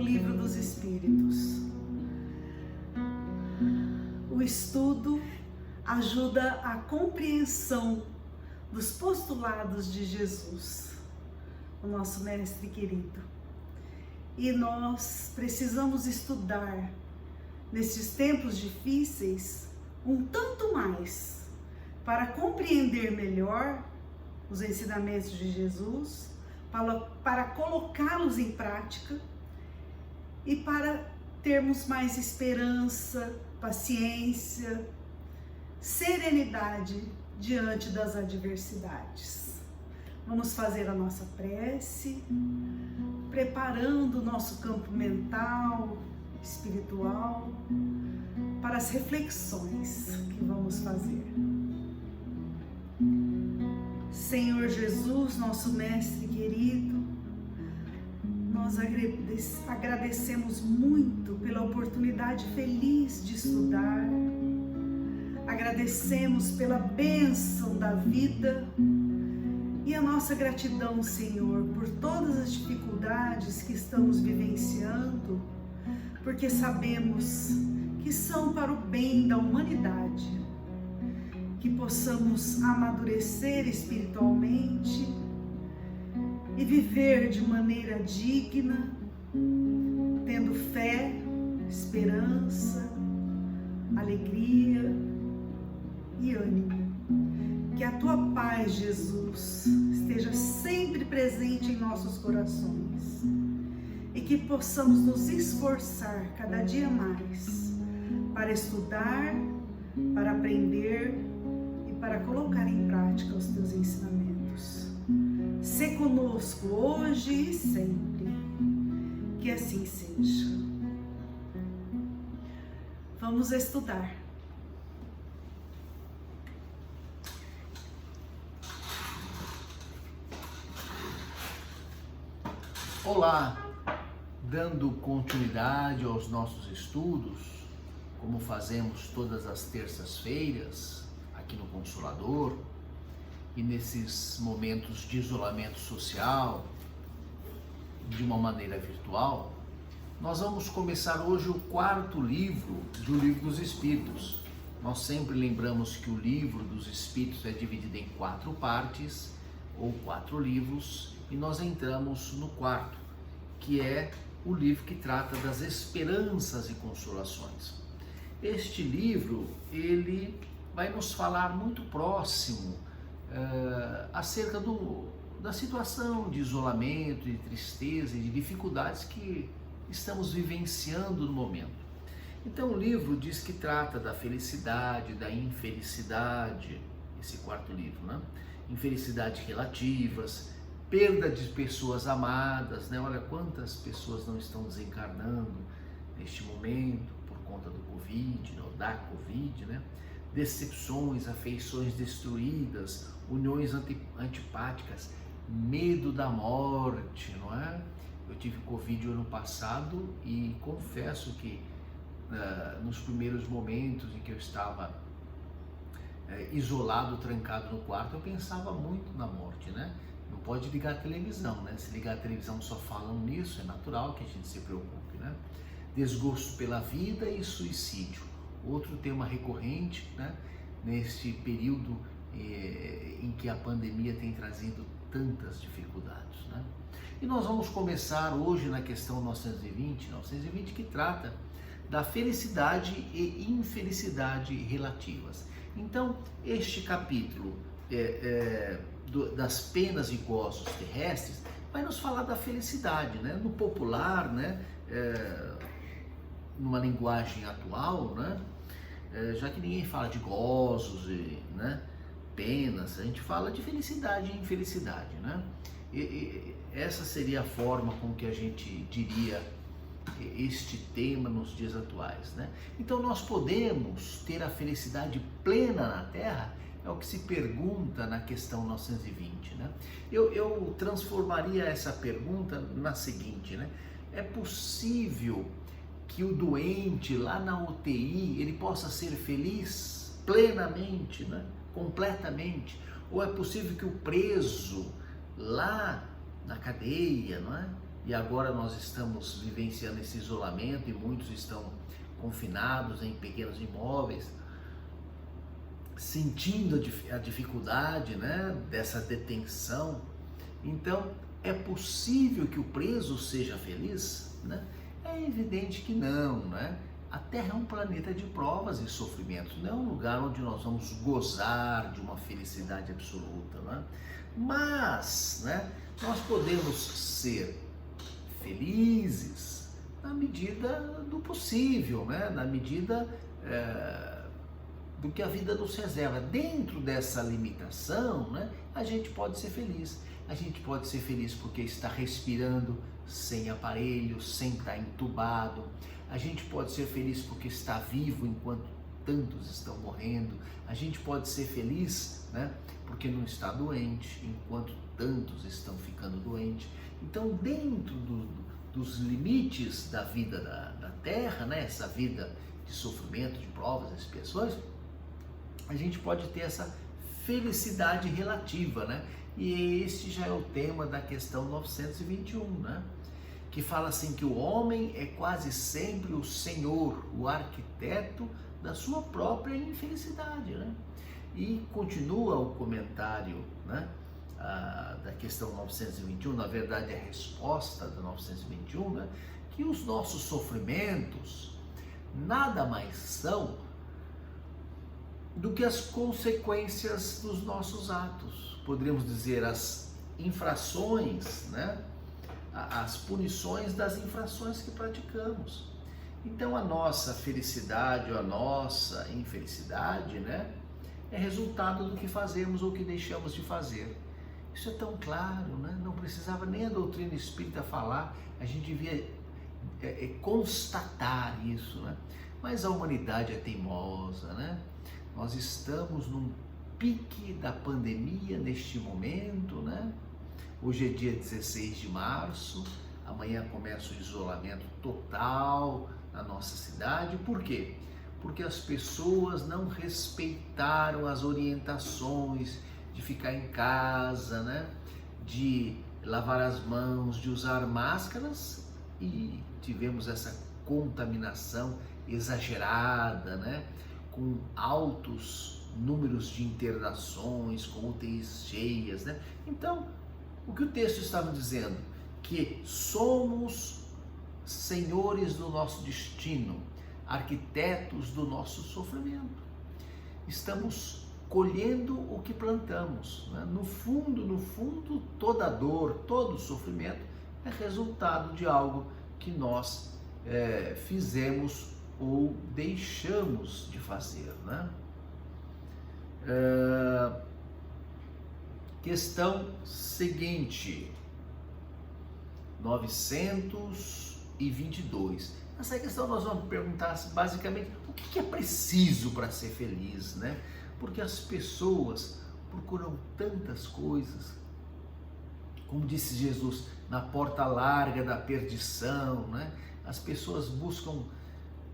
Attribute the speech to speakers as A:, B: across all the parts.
A: Livro dos Espíritos. O estudo ajuda a compreensão dos postulados de Jesus, o nosso mestre querido. E nós precisamos estudar, nesses tempos difíceis, um tanto mais, para compreender melhor os ensinamentos de Jesus, para colocá-los em prática e para termos mais esperança, paciência, serenidade diante das adversidades. Vamos fazer a nossa prece, preparando o nosso campo mental, espiritual, para as reflexões que vamos fazer. Senhor Jesus, nosso mestre querido, nós agradecemos muito pela oportunidade feliz de estudar, agradecemos pela bênção da vida e a nossa gratidão, Senhor, por todas as dificuldades que estamos vivenciando, porque sabemos que são para o bem da humanidade, que possamos amadurecer espiritualmente e viver de maneira digna, tendo fé, esperança, alegria e ânimo. Que a Tua paz, Jesus, esteja sempre presente em nossos corações e que possamos nos esforçar cada dia mais para estudar, para aprender e para colocar em prática os Teus ensinamentos. Sê conosco hoje e sempre, que assim seja. Vamos estudar.
B: Olá, dando continuidade aos nossos estudos, como fazemos todas as terças-feiras aqui no Consolador, e nesses momentos de isolamento social, de uma maneira virtual, nós vamos começar hoje o quarto livro do Livro dos Espíritos. Nós sempre lembramos que o Livro dos Espíritos é dividido em 4 partes, ou 4 livros, e nós entramos no quarto, que é o livro que trata das esperanças e consolações. Este livro, ele vai nos falar muito próximo acerca da situação de isolamento, de tristeza e de dificuldades que estamos vivenciando no momento. Então o livro diz que trata da felicidade, da infelicidade, esse quarto livro, né? Infelicidades relativas, perda de pessoas amadas, né? Olha quantas pessoas não estão desencarnando neste momento por conta do Covid, da Covid, né? Decepções, afeições destruídas, uniões antipáticas, medo da morte, não é? Eu tive Covid ano passado e confesso que nos primeiros momentos em que eu estava isolado, trancado no quarto, eu pensava muito na morte, né? Não pode ligar a televisão, né? Se ligar a televisão só falam nisso, é natural que a gente se preocupe, né? Desgosto pela vida e suicídio. Outro tema recorrente, né? Neste período em que a pandemia tem trazido tantas dificuldades, né? E nós vamos começar hoje na questão 920 que trata da felicidade e infelicidade relativas. Então, este capítulo das penas e gozos terrestres vai nos falar da felicidade, né? No popular, né? Numa linguagem atual, né? Já que ninguém fala de gozos e, né, penas, a gente fala de felicidade e infelicidade, né? E essa seria a forma com que a gente diria este tema nos dias atuais, né? Então nós podemos ter a felicidade plena na Terra? É o que se pergunta na questão 920, né? Eu transformaria essa pergunta na seguinte, né? É possível que o doente lá na UTI, ele possa ser feliz plenamente, né? Completamente? Ou é possível que o preso lá na cadeia, não é? e agora nós estamos vivenciando esse isolamento e muitos estão confinados em pequenos imóveis, sentindo a dificuldade, né, dessa detenção. Então, é possível que o preso seja feliz, né? É evidente que não, né? A Terra é um planeta de provas e sofrimentos, não é um lugar onde nós vamos gozar de uma felicidade absoluta, né? Mas, né, nós podemos ser felizes na medida do possível, né? Na medida do que a vida nos reserva. Dentro dessa limitação, né, a gente pode ser feliz. A gente pode ser feliz porque está respirando sem aparelho, sem estar entubado. A gente pode ser feliz porque está vivo enquanto tantos estão morrendo. A gente pode ser feliz, né, porque não está doente enquanto tantos estão ficando doentes. Então, dentro dos limites da vida da Terra, né, essa vida de sofrimento, de provas, expiações, a gente pode ter essa felicidade relativa, né? E este já é o tema da questão 921, né? Que fala assim que o homem é quase sempre o senhor, o arquiteto da sua própria infelicidade, né? E continua o comentário, né, da questão 921, na verdade a resposta da 921, né, que os nossos sofrimentos nada mais são do que as consequências dos nossos atos. Poderíamos dizer as infrações, né? As punições das infrações que praticamos. Então a nossa felicidade ou a nossa infelicidade, né, é resultado do que fazemos ou que deixamos de fazer. Isso é tão claro, né? Não precisava nem a doutrina espírita falar, a gente devia constatar isso, né? Mas a humanidade é teimosa, né? Nós estamos num pique da pandemia neste momento, né? Hoje é dia 16 de março, amanhã começa o isolamento total na nossa cidade. Por quê? Porque as pessoas não respeitaram as orientações de ficar em casa, né? De lavar as mãos, de usar máscaras, e tivemos essa contaminação exagerada, né? Com altos números de internações, com UTIs cheias, né? Então, o que o texto estava dizendo? Que somos senhores do nosso destino, arquitetos do nosso sofrimento. Estamos colhendo o que plantamos, né? No fundo, toda dor, todo sofrimento é resultado de algo que nós fizemos ou deixamos de fazer, né? Questão seguinte, 922. Nessa questão nós vamos perguntar basicamente o que é preciso para ser feliz, né? Porque as pessoas procuram tantas coisas, como disse Jesus, na porta larga da perdição, né? As pessoas buscam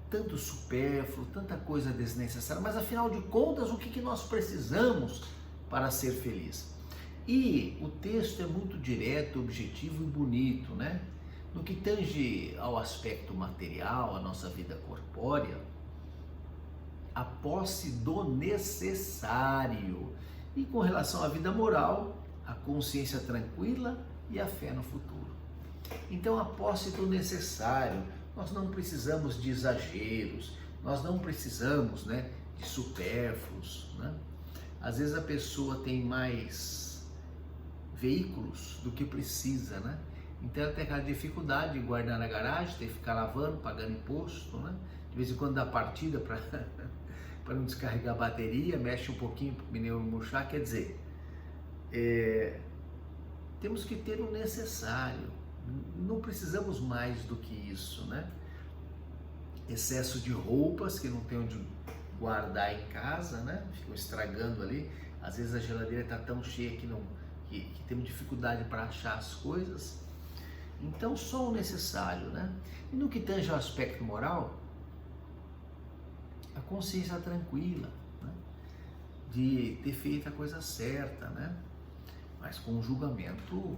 B: tanto supérfluo, tanta coisa desnecessária, mas afinal de contas, o que nós precisamos para ser feliz? E o texto é muito direto, objetivo e bonito, né? No que tange ao aspecto material, a nossa vida corpórea, a posse do necessário. E com relação à vida moral, a consciência tranquila e a fé no futuro. Então, a posse do necessário, nós não precisamos de exageros, nós não precisamos, né, de supérfluos, né? Às vezes a pessoa tem mais veículos do que precisa, né? Então ela tem aquela dificuldade de guardar na garagem, tem que ficar lavando, pagando imposto, né? De vez em quando dá partida para não descarregar a bateria, mexe um pouquinho para o pneu murchar. Quer dizer, temos que ter o necessário, não precisamos mais do que isso, né? Excesso de roupas que não tem onde guardar em casa, né? Ficam estragando ali. Às vezes a geladeira está tão cheia que temos dificuldade para achar as coisas. Então, só o necessário, né? E no que tange ao aspecto moral, a consciência tranquila, né? De ter feito a coisa certa, né? Mas com um julgamento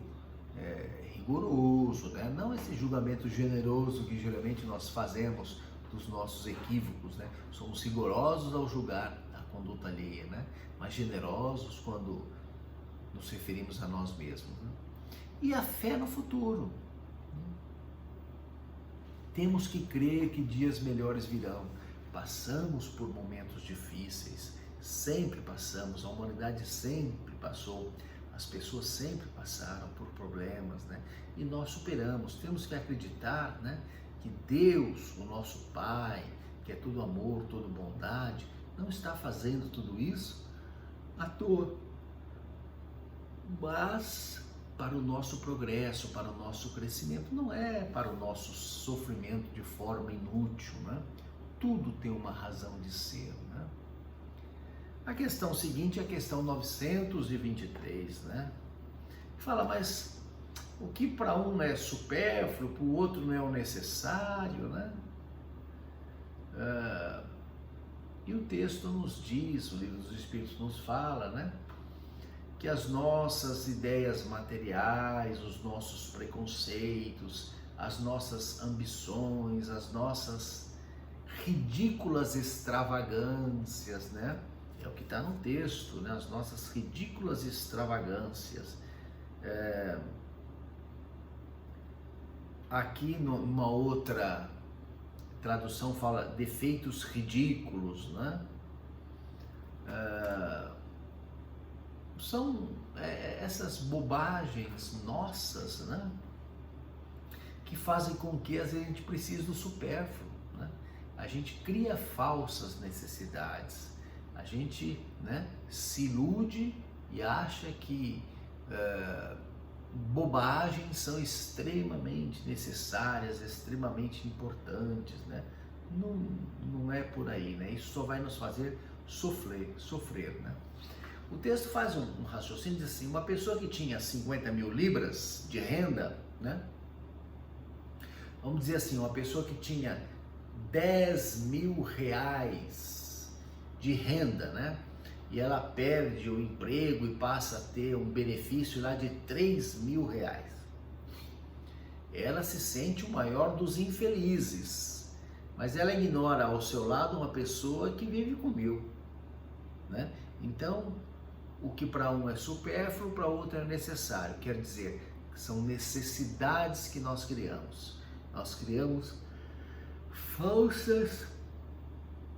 B: rigoroso, né? Não esse julgamento generoso que geralmente nós fazemos dos nossos equívocos, né? Somos rigorosos ao julgar a conduta alheia, né? Mas generosos quando nos referimos a nós mesmos, né? E a fé no futuro. Temos que crer que dias melhores virão. Passamos por momentos difíceis, sempre passamos, a humanidade sempre passou, as pessoas sempre passaram por problemas, né? E nós superamos. Temos que acreditar, né, que Deus, o nosso Pai, que é todo amor, toda bondade, não está fazendo tudo isso à toa, mas para o nosso progresso, para o nosso crescimento, não é para o nosso sofrimento de forma inútil, né? Tudo tem uma razão de ser, né? A questão seguinte é a questão 923, né? Fala, mas o que para um é supérfluo, para o outro não é o necessário, né? E o texto nos diz, o Livro dos Espíritos nos fala, né, que as nossas ideias materiais, os nossos preconceitos, as nossas ambições, as nossas ridículas extravagâncias, né? É o que está no texto, né? As nossas ridículas extravagâncias. Aqui numa outra tradução fala defeitos ridículos, né? São essas bobagens nossas, né, que fazem com que às vezes a gente precise do supérfluo, né? A gente cria falsas necessidades, a gente, né, se ilude e acha que bobagens são extremamente necessárias, extremamente importantes, né? Não é por aí, né? Isso só vai nos fazer sofrer, né? O texto faz um raciocínio, diz assim, uma pessoa que tinha 50 mil libras de renda, né? Vamos dizer assim, uma pessoa que tinha 10 mil reais de renda, né? E ela perde o emprego e passa a ter um benefício lá de 3 mil reais. Ela se sente o maior dos infelizes, mas ela ignora ao seu lado uma pessoa que vive com 1.000, né? Então, o que para um é supérfluo, para outro é necessário. Quer dizer, são necessidades que nós criamos. Nós criamos falsas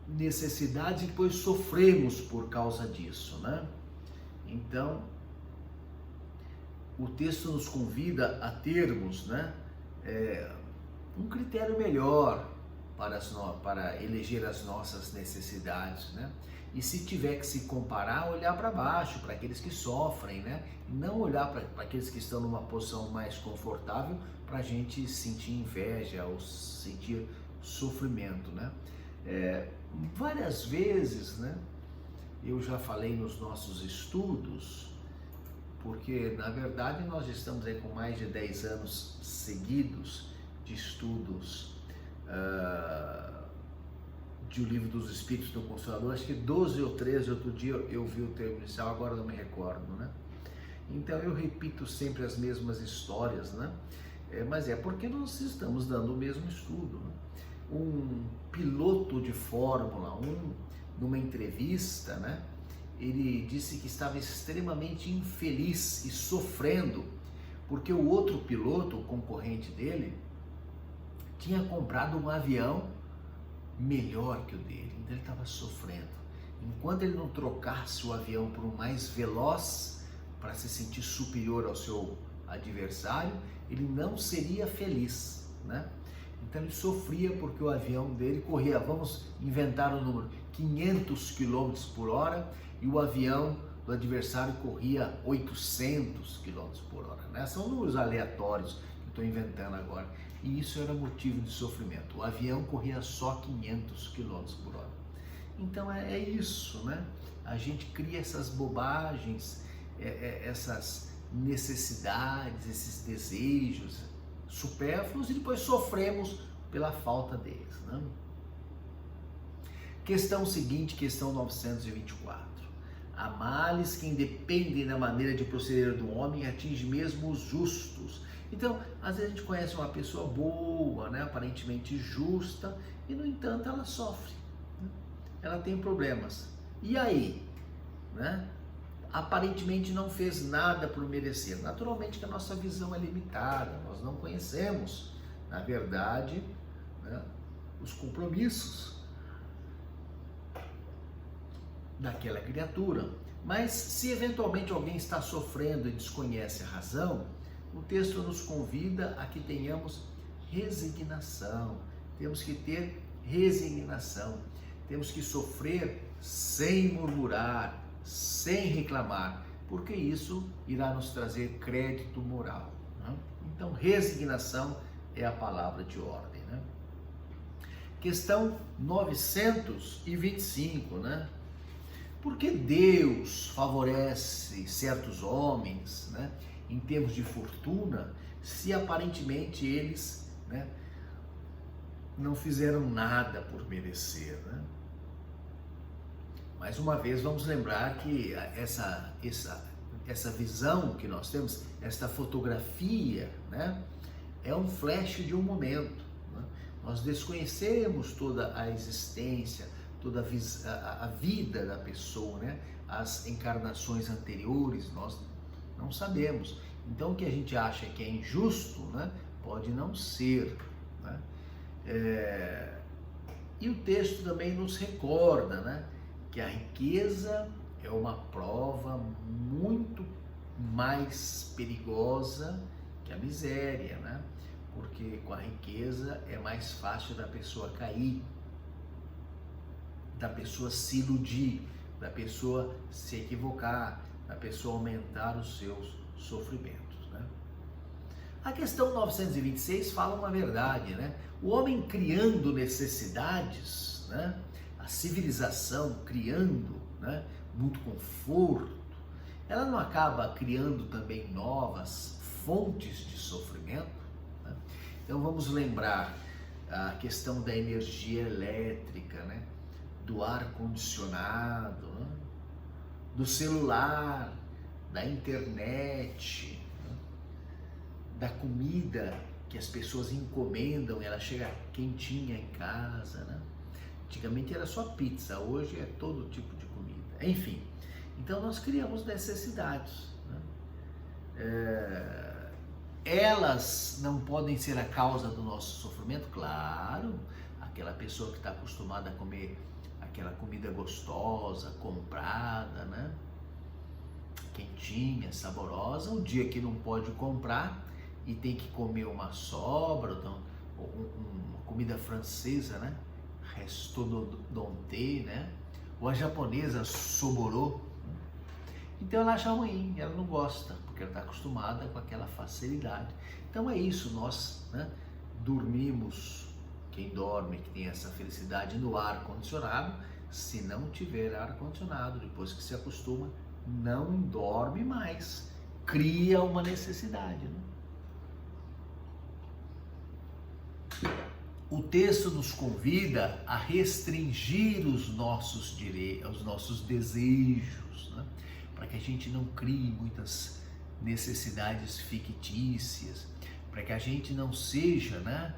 B: necessidades e depois sofremos por causa disso, né? Então, o texto nos convida a termos, né, um critério melhor para eleger as nossas necessidades, né? E se tiver que se comparar, olhar para baixo, para aqueles que sofrem, né? E não olhar para aqueles que estão numa posição mais confortável para a gente sentir inveja ou sentir sofrimento, né? Várias vezes, né, eu já falei nos nossos estudos, porque na verdade nós estamos aí com mais de 10 anos seguidos de estudos de O Livro dos Espíritos do Consolador, acho que 12 ou 13, outro dia eu vi o termo inicial, agora não me recordo, né? Então eu repito sempre as mesmas histórias, né? Mas é porque nós estamos dando o mesmo estudo, né? Um piloto de Fórmula 1, numa entrevista, né, ele disse que estava extremamente infeliz e sofrendo, porque o outro piloto, o concorrente dele, tinha comprado um avião melhor que o dele, então ele estava sofrendo. Enquanto ele não trocasse o avião por um mais veloz, para se sentir superior ao seu adversário, ele não seria feliz, né? Então ele sofria porque o avião dele corria, vamos inventar um número, 500 km por hora, e o avião do adversário corria 800 km por hora, né? São números aleatórios que estou inventando agora. E isso era motivo de sofrimento. O avião corria só 500 km por hora. Então é isso, né? A gente cria essas bobagens, essas necessidades, esses desejos supérfluos e depois sofremos pela falta deles, né? Questão seguinte, questão 924. Há males que independem da maneira de proceder do homem e atingem mesmo os justos. Então, às vezes a gente conhece uma pessoa boa, né, aparentemente justa, e no entanto ela sofre, né? Ela tem problemas. E aí? Né? Aparentemente não fez nada por merecer. Naturalmente que a nossa visão é limitada, nós não conhecemos, na verdade, né, os compromissos daquela criatura. Mas se eventualmente alguém está sofrendo e desconhece a razão, o texto nos convida a que tenhamos resignação. Temos que ter resignação. Temos que sofrer sem murmurar, sem reclamar, porque isso irá nos trazer crédito moral, né? Então, resignação é a palavra de ordem, né? Questão 925, né? Por que Deus favorece certos homens, né, em termos de fortuna, se aparentemente eles, né, não fizeram nada por merecer, né? Mais uma vez, vamos lembrar que essa visão que nós temos, esta fotografia, né, é um flash de um momento, né? Nós desconhecemos toda a existência, toda a vida da pessoa, né? As encarnações anteriores, nós não sabemos. Então, o que a gente acha que é injusto, né, pode não ser, né? E o texto também nos recorda, né, que a riqueza é uma prova muito mais perigosa que a miséria, né? Porque com a riqueza é mais fácil da pessoa cair, da pessoa se iludir, da pessoa se equivocar, da pessoa aumentar os seus sofrimentos, né? A questão 926 fala uma verdade, né? O homem criando necessidades, né? A civilização criando, né, muito conforto, ela não acaba criando também novas fontes de sofrimento, né? Então vamos lembrar a questão da energia elétrica, né? Do ar-condicionado, né? Do celular, da internet, né? Da comida que as pessoas encomendam e ela chega quentinha em casa, né? Antigamente era só pizza, hoje é todo tipo de comida. Enfim, então nós criamos necessidades, né? Elas não podem ser a causa do nosso sofrimento? Claro, aquela pessoa que está acostumada a comer aquela comida gostosa, comprada, né? Quentinha, saborosa, o dia que não pode comprar e tem que comer uma sobra, então, uma comida francesa, né? Restaurant, né? Ou a japonesa soborô. Então ela acha ruim, ela não gosta, porque ela está acostumada com aquela facilidade. Então é isso, nós, né, dormimos, quem dorme, que tem essa felicidade no ar-condicionado, se não tiver ar-condicionado, depois que se acostuma, não dorme mais, cria uma necessidade, né? O texto nos convida a restringir os nossos direitos, os nossos desejos, né? Para que a gente não crie muitas necessidades fictícias, para que a gente não seja, né,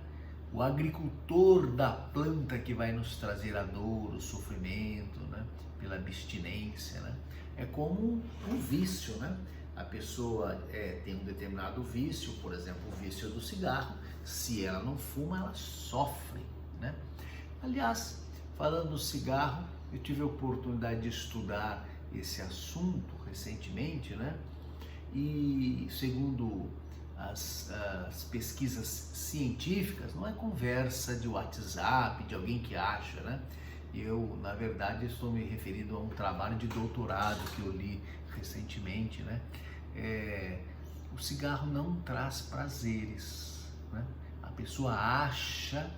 B: o agricultor da planta que vai nos trazer a dor, o sofrimento, né, pela abstinência, né? É como um vício, né? A pessoa tem um determinado vício, por exemplo, o vício do cigarro. Se ela não fuma, ela sofre, né? Aliás, falando do cigarro, eu tive a oportunidade de estudar esse assunto recentemente, né? E segundo as pesquisas científicas, não é conversa de WhatsApp, de alguém que acha, né? Eu, na verdade, estou me referindo a um trabalho de doutorado que eu li recentemente, né? O cigarro não traz prazeres, né? A pessoa acha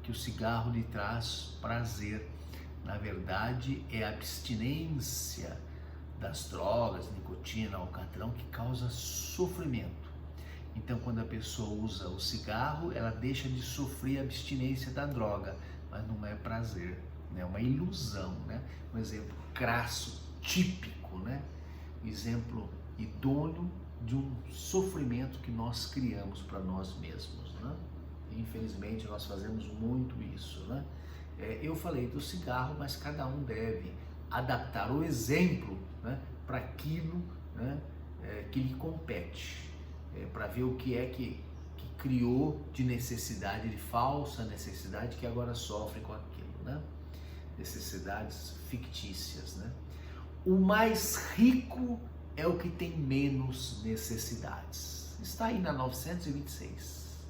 B: que o cigarro lhe traz prazer. Na verdade, é a abstinência das drogas, nicotina, alcatrão, que causa sofrimento. Então, quando a pessoa usa o cigarro, ela deixa de sofrer a abstinência da droga, mas não é prazer, né? É uma ilusão, né? Um exemplo crasso, típico, exemplo, né? Exemplo idôneo de um sofrimento que nós criamos para nós mesmos, né? Infelizmente nós fazemos muito isso, né? Eu falei do cigarro, mas cada um deve adaptar o exemplo, né, para aquilo, né, que lhe compete, para ver o que é que criou de necessidade, de falsa necessidade, que agora sofre com aquilo, né? Necessidades fictícias, né? O mais rico é o que tem menos necessidades. Está aí na 926.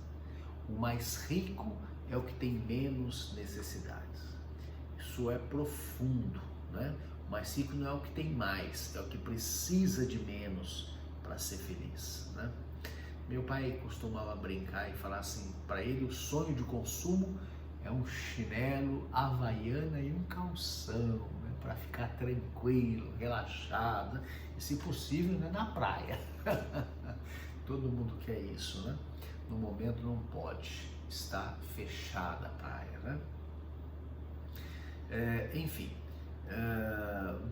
B: O mais rico é o que tem menos necessidades. Isso é profundo, né? O mais rico não é o que tem mais, é o que precisa de menos para ser feliz, né? Meu pai costumava brincar e falar assim, para ele o sonho de consumo é um chinelo, havaiana e um calção, né? Para ficar tranquilo, relaxado, né? E se possível, né, na praia. Todo mundo quer isso, né? No momento não pode, está fechada a praia, né? Enfim,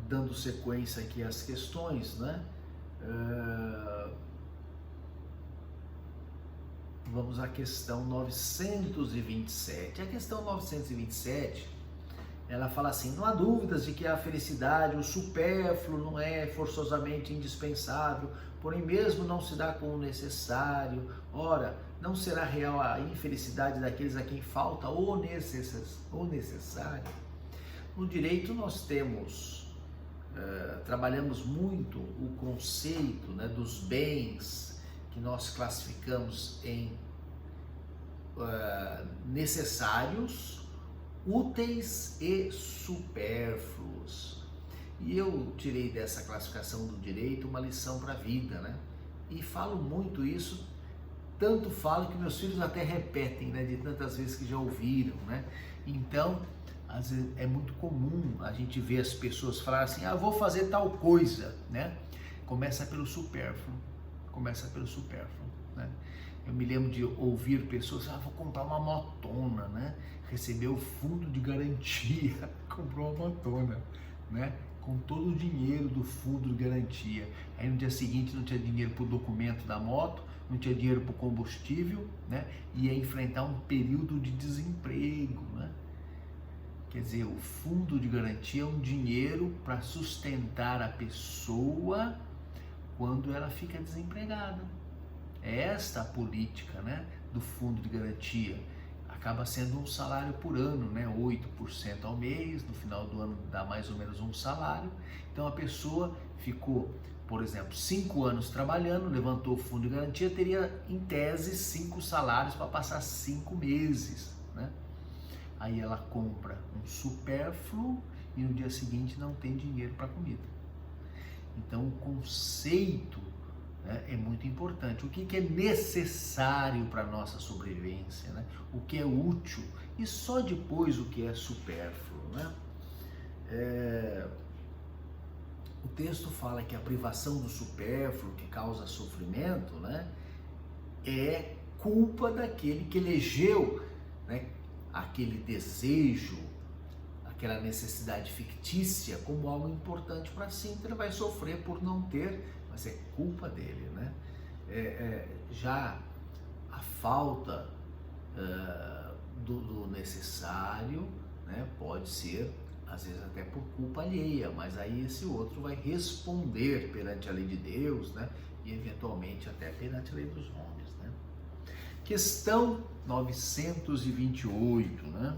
B: dando sequência aqui às questões, né? Vamos à questão 927. A questão 927, ela fala assim: não há dúvidas de que a felicidade, o supérfluo, não é forçosamente indispensável, porém mesmo não se dá com o necessário. Ora, não será real a infelicidade daqueles a quem falta o necessário? No direito nós trabalhamos muito o conceito, né, dos bens que nós classificamos em necessários, úteis e supérfluos. E eu tirei dessa classificação do direito uma lição para a vida, né? E falo muito isso, tanto falo que meus filhos até repetem, né, de tantas vezes que já ouviram, né? Então, às vezes é muito comum a gente ver as pessoas falarem assim: ah, vou fazer tal coisa, né? Começa pelo supérfluo, né? Eu me lembro de ouvir pessoas: ah, vou comprar uma motona, né? Recebeu o fundo de garantia, comprou uma motona, né? Com todo o dinheiro do fundo de garantia. Aí no dia seguinte não tinha dinheiro para o documento da moto, não tinha dinheiro para o combustível, né? Ia enfrentar um período de desemprego, né? Quer dizer, o fundo de garantia é um dinheiro para sustentar a pessoa quando ela fica desempregada. É esta a política, né, do fundo de garantia. Acaba sendo um salário por ano, né, 8% ao mês, no final do ano dá mais ou menos um salário. Então a pessoa ficou, por exemplo, 5 anos trabalhando, levantou o fundo de garantia, teria em tese 5 salários para passar 5 meses, né? Aí ela compra um supérfluo e no dia seguinte não tem dinheiro para comida. Então o conceito, né, é muito importante. O que é necessário para a nossa sobrevivência, né? O que é útil e só depois o que é supérfluo, né? O texto fala que a privação do supérfluo que causa sofrimento, né, é culpa daquele que elegeu, né, aquele desejo, aquela necessidade fictícia como algo importante para si. Então ele vai sofrer por não ter, mas é culpa dele, né? Já a falta do necessário, né, pode ser às vezes até por culpa alheia, mas aí esse outro vai responder perante a lei de Deus, né, e eventualmente até perante a lei dos homens, né? Questão 928, né?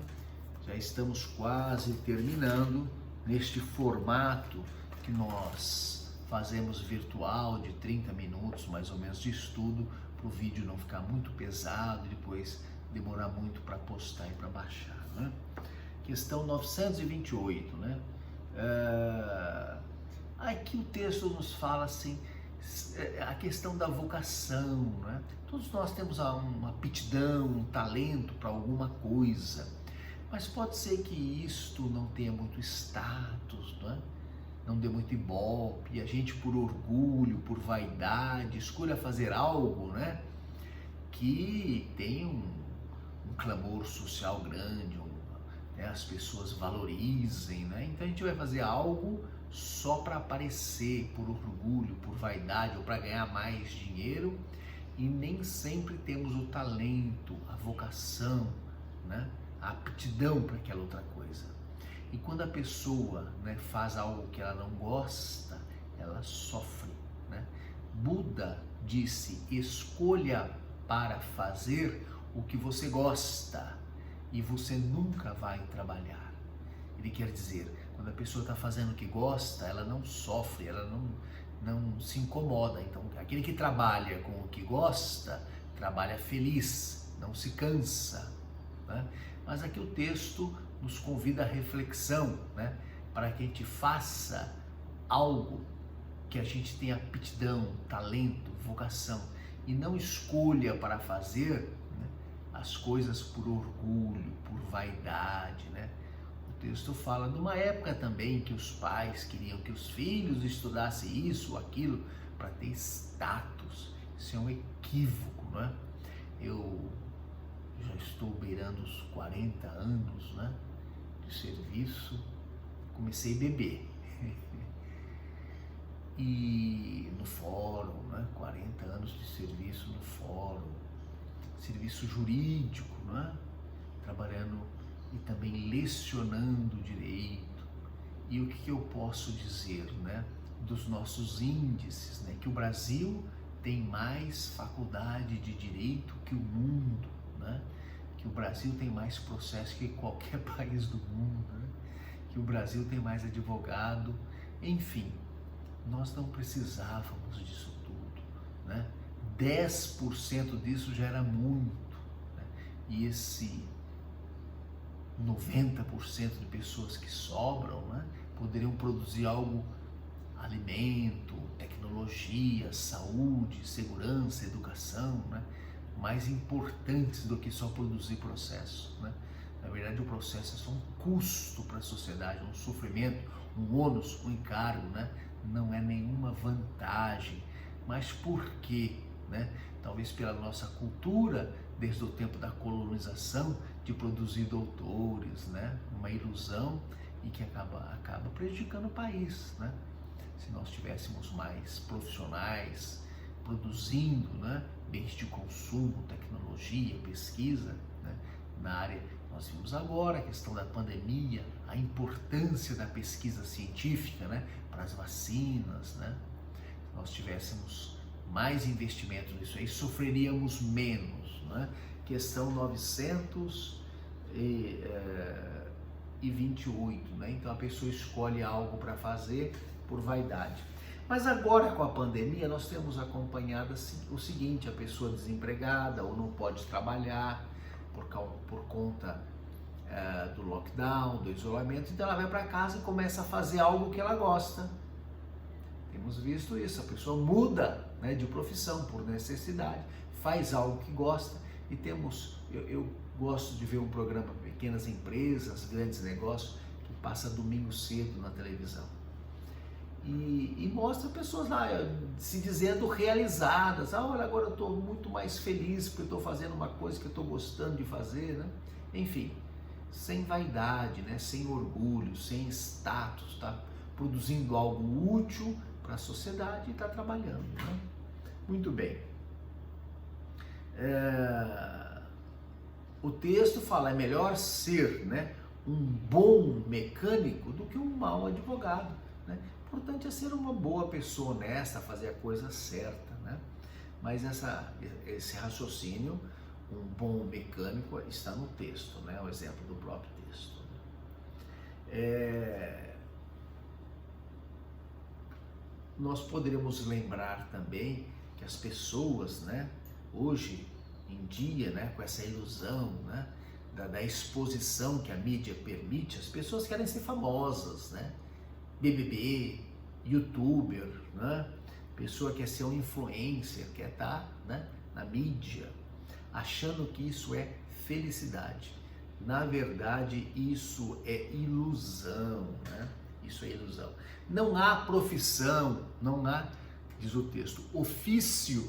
B: Já estamos quase terminando neste formato que nós fazemos virtual de 30 minutos mais ou menos de estudo, para o vídeo não ficar muito pesado e depois demorar muito para postar e para baixar, né? Questão 928, né? Aqui o texto nos fala assim, a questão da vocação, né? Todos nós temos uma aptidão, um talento para alguma coisa, mas pode ser que isto não tenha muito status, né? Não dê muito ibope, e a gente por orgulho, por vaidade, escolha fazer algo, né, que tem um clamor social grande, né, as pessoas valorizem, né? Então a gente vai fazer algo só para aparecer, por orgulho, por vaidade ou para ganhar mais dinheiro, e nem sempre temos o talento, a vocação, né? A aptidão para aquela outra coisa. E quando a pessoa, né, faz algo que ela não gosta, ela sofre, né? Buda disse: escolha para fazer o que você gosta e você nunca vai trabalhar. Ele quer dizer, quando a pessoa está fazendo o que gosta, ela não sofre, ela não se incomoda. Então, aquele que trabalha com o que gosta, trabalha feliz, não se cansa, né? Mas aqui o texto nos convida à reflexão, né? Para que a gente faça algo que a gente tenha aptidão, talento, vocação, e não escolha para fazer, né, as coisas por orgulho, por vaidade, né? O texto fala numa época também que os pais queriam que os filhos estudassem isso ou aquilo para ter status. Isso é um equívoco, não é? Eu já estou beirando os 40 anos, né, de serviço, comecei a beber. E no fórum, né, 40 anos de serviço no fórum, serviço jurídico, né, trabalhando e também lecionando direito. E o que eu posso dizer, né, dos nossos índices, né, que o Brasil tem mais faculdade de direito que o mundo, né, que o Brasil tem mais processo que qualquer país do mundo, né, que o Brasil tem mais advogado, enfim. Nós não precisávamos disso tudo, né? 10% disso já era muito, né? E esse 90% de pessoas que sobram, né, poderiam produzir algo, alimento, tecnologia, saúde, segurança, educação, né, mais importantes do que só produzir processo, né? Na verdade, o processo é só um custo para a sociedade, um sofrimento, um ônus, um encargo, né? Não é nenhuma vantagem. Mas por quê, né? Talvez pela nossa cultura, desde o tempo da colonização, de produzir doutores, né? Uma ilusão e que acaba prejudicando o país, né? Se nós tivéssemos mais profissionais produzindo, né, bens de consumo, tecnologia, pesquisa, né, na área. Nós vimos agora a questão da pandemia, a importância da pesquisa científica, né, para as vacinas, né? Se nós tivéssemos mais investimento nisso aí, sofreríamos menos, né? Questão 928, né? Então a pessoa escolhe algo para fazer por vaidade. Mas agora com a pandemia nós temos acompanhado o seguinte: a pessoa desempregada ou não pode trabalhar por conta do lockdown, do isolamento, então ela vai para casa e começa a fazer algo que ela gosta. Temos visto isso, a pessoa muda, né, de profissão por necessidade, faz algo que gosta. E temos, eu gosto de ver um programa Pequenas Empresas, Grandes Negócios, que passa domingo cedo na televisão. E mostra pessoas lá se dizendo realizadas. Olha, agora eu estou muito mais feliz porque estou fazendo uma coisa que eu estou gostando de fazer, né? Enfim, sem vaidade, né? Sem orgulho, sem status, tá produzindo algo útil para a sociedade e está trabalhando, né? Muito bem. O texto fala: é melhor ser, né, um bom mecânico do que um mau advogado, né? O importante é ser uma boa pessoa honesta, fazer a coisa certa, né? Mas esse raciocínio, um bom mecânico, está no texto, né? O exemplo do próprio texto. Nós poderíamos lembrar também que as pessoas, né, hoje em dia, né, com essa ilusão, né, da exposição que a mídia permite, as pessoas querem ser famosas, né? BBB, youtuber, né? Pessoa quer ser um influencer, quer estar, né, na mídia, achando que isso é felicidade. Na verdade, isso é ilusão, né? Isso é ilusão. Não há profissão, não há, diz o texto, ofício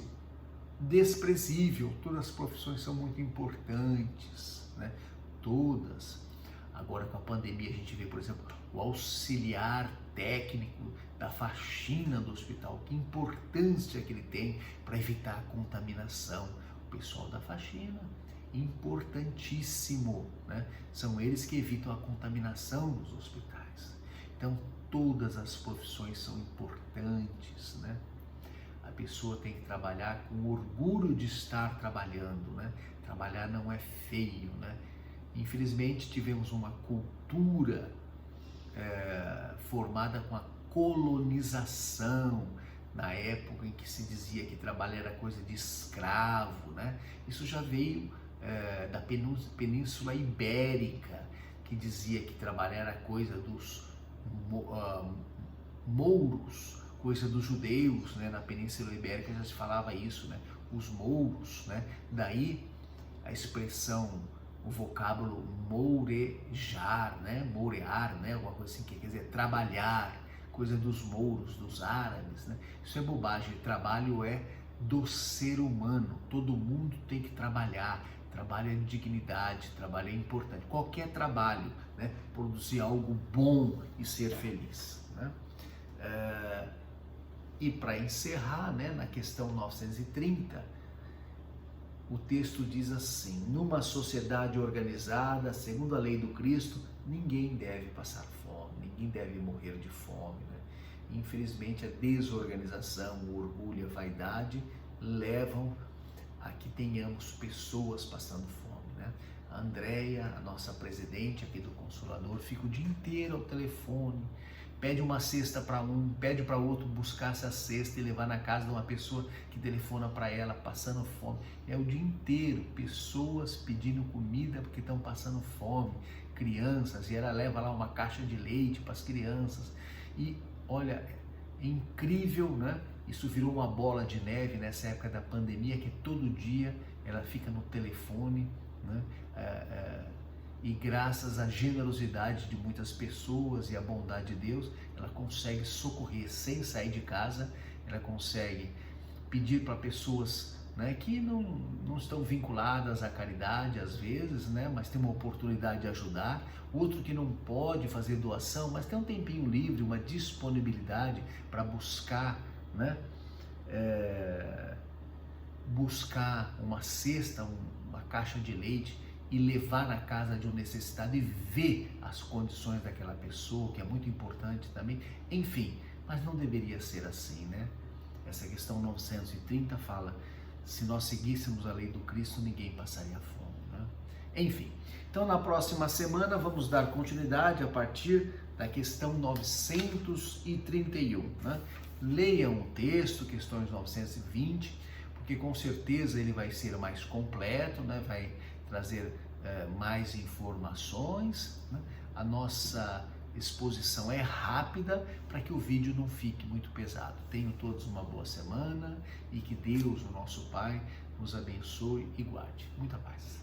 B: desprezível. Todas as profissões são muito importantes, né? Todas. Agora com a pandemia a gente vê, por exemplo, o auxiliar técnico, da faxina do hospital, que importância que ele tem para evitar a contaminação. O pessoal da faxina, importantíssimo, né? São eles que evitam a contaminação dos hospitais. Então, todas as profissões são importantes, né? A pessoa tem que trabalhar com orgulho de estar trabalhando, né? Trabalhar não é feio, né? Infelizmente, tivemos uma cultura formada com a colonização, na época em que se dizia que trabalho era coisa de escravo, né? Isso já veio da Península Ibérica, que dizia que trabalhar era coisa dos mouros, coisa dos judeus, né? Na Península Ibérica já se falava isso, né? Os mouros, né? Daí a expressão, o vocábulo mourejar, né? Mourear, né? Alguma coisa assim, que quer dizer trabalhar, coisa dos mouros, dos árabes, né? Isso é bobagem. Trabalho é do ser humano. Todo mundo tem que trabalhar. Trabalho é dignidade, trabalho é importante. Qualquer trabalho, né? Produzir algo bom e ser feliz, né? E para encerrar, né? Na questão 930, o texto diz assim: numa sociedade organizada, segundo a lei do Cristo, ninguém deve passar fome, ninguém deve morrer de fome, né? Infelizmente, a desorganização, o orgulho e a vaidade levam a que tenhamos pessoas passando fome, né? A Andréia, a nossa presidente aqui do Consolador, fica o dia inteiro ao telefone, pede uma cesta para um, pede para outro buscar essa cesta e levar na casa de uma pessoa que telefona para ela, passando fome. É o dia inteiro, pessoas pedindo comida porque estão passando fome, crianças, e ela leva lá uma caixa de leite para as crianças. E olha, é incrível, né? Isso virou uma bola de neve nessa época da pandemia, que todo dia ela fica no telefone, né? E graças à generosidade de muitas pessoas e à bondade de Deus, ela consegue socorrer sem sair de casa, ela consegue pedir para pessoas, né, que não estão vinculadas à caridade às vezes, né, mas tem uma oportunidade de ajudar, outro que não pode fazer doação, mas tem um tempinho livre, uma disponibilidade para buscar, né, buscar uma cesta, uma caixa de leite, e levar na casa de um necessitado e ver as condições daquela pessoa, que é muito importante também. Enfim, mas não deveria ser assim, né? Essa questão 930 fala: se nós seguíssemos a lei do Cristo, ninguém passaria fome, né? Enfim, então na próxima semana vamos dar continuidade a partir da questão 931, né? Leiam o texto, questões 920, porque com certeza ele vai ser mais completo, né? Vai trazer mais informações, né? A nossa exposição é rápida para que o vídeo não fique muito pesado. Tenham todos uma boa semana e que Deus, o nosso Pai, nos abençoe e guarde. Muita paz.